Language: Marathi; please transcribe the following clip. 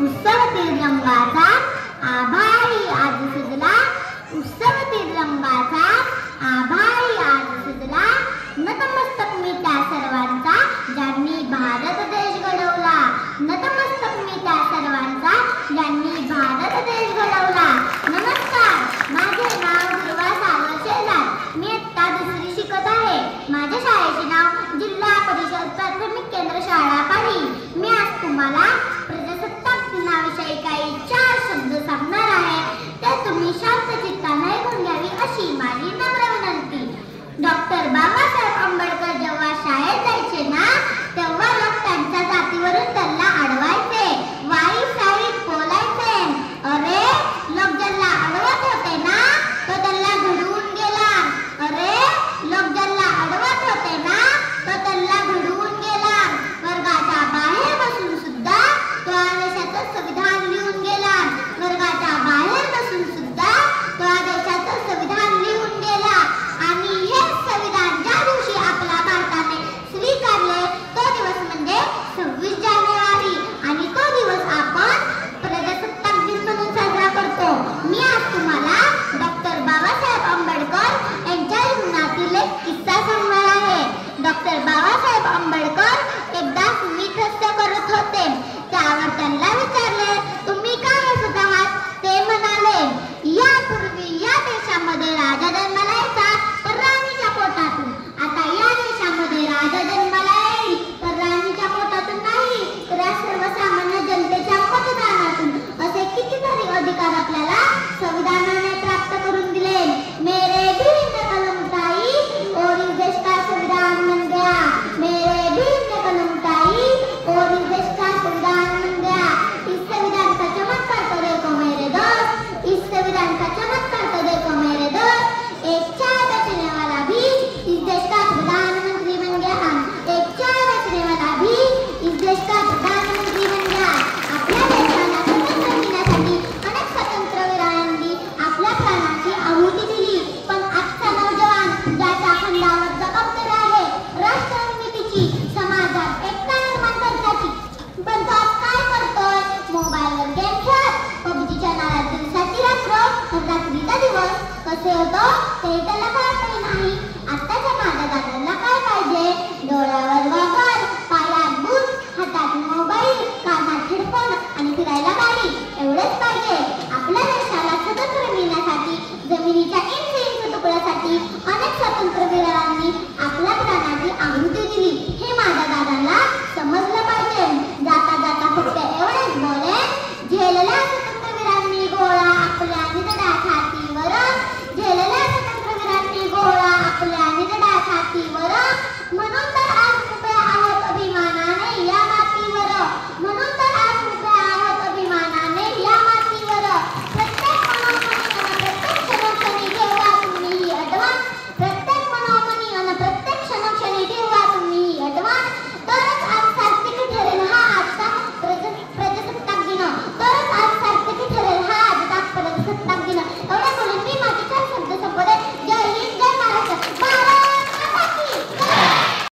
उत्सवतील रंगाचा आभाळी आज सुजला, उत्सवतील रंगाचा आभाळी आज सुजला. नतमस्तक मी त्या सर्वांचा ज्यांनी भारत देश घडवला, नतमस्तक मी त्या सर्वांचा ज्यांनी भारत देश घडवला. नमस्कार, माझे नाव दुर्वा सागर शेलार. मी इयत्ता 2री शिकत आहे. माझ्या शाळेचे नाव जिल्हा परिषद प्राथमिक केंद्र शाळा पाली. मी आज तुम्हाला प्रजासत्ताक दिनाविषयी काही 4 शब्द सांगणार आहे. ते तुम्ही शांत चित्ताने ऐकून घ्यावी अशी माझी नम्र विनंती. डॉक्टर बाबासाहेब आंबेडकर जेव्हा शाळेत जायचे ना, तेव्हा लोक त्यांच्या जातीवरून त्यांना अडवायचे, वाई साईड बोलायचे. अरे, लोक ज्यांना अडवत होते ना, तो त्यांना घडवून गेला. अरे, लोक ज्यांना अडवत होते ना, तो त्यांना घडवून गेला. वर्गाच्या बाहेर बसून सुद्धा तो देशाचं संविधान लिहून गेला. वर्गाच्या बाहेर बसून सुद्धा तो देशाचं संविधान लिहून गेला. आणि हे संविधान ज्या दिवशी आपल्या भारताने स्वीकारले, तो दिवस म्हणजे 26 जानेवारी. आणि तो दिवस आपण प्रजासत्ताक दिन म्हणून साजरा करतो. मी आज तुम्हाला डॉक्टर बाबासाहेब आंबेडकर यांच्या जीवनातील एक किस्सा सांगणार आहे. डॉक्टर बाबासाहेब आंबेडकर एकदा स्मित हास्य करत होते. त्यावर त्यांना विचारले, तुम्ही काय हसत आहात? ते म्हणाले, यापूर्वी या देशामध्ये राजा जन्माला यायचा, तर राणीच्या पोटातून. आता या देशामध्ये राजा जन्माला येईल, तर राणीच्या पोटातून नाही, तर या सर्वसामान्य जनतेच्या मतदानातून. असे कितीतरी अधिकार आपल्याला संविधानाने प्राप्त करून दिले. मेरे भी हिंद कलम उठाई और इस देश का संविधान बन गया. मेरे भी हिंद कलम उठाई और इस देश का संविधान बन गया. इस संविधान का चमत्कार तो देखो मेरे दोस्त, इस संविधान का चमत्कार तो देखो मेरे दोस्त. एक चाय बेचने वाला भी इस देश का प्रधानमंत्री बन गया. एक चाय बेचने वाला भी इस देश का प्रधानमंत्री बन गया. आपल्या देशाला स्वतंत्र मिळण्यासाठी अनेक स्वातंत्र्यवीरांनी आपल्या प्राणाची आहुती दिली. पण आजचा नौजवान ज्याच्या खांद्यावर जबाबदारी आहे राष्ट्रनिर्मितीची, समाजात एकता निर्माण करण्याची, पण तो आज काय करतोय? मोबाईलवर गेम खेळत, पबजीच्या नादात दिवसाची रात्र, रात्रीचा दिवस कसे होतो ते त्याला कळतही नाही. आताच्या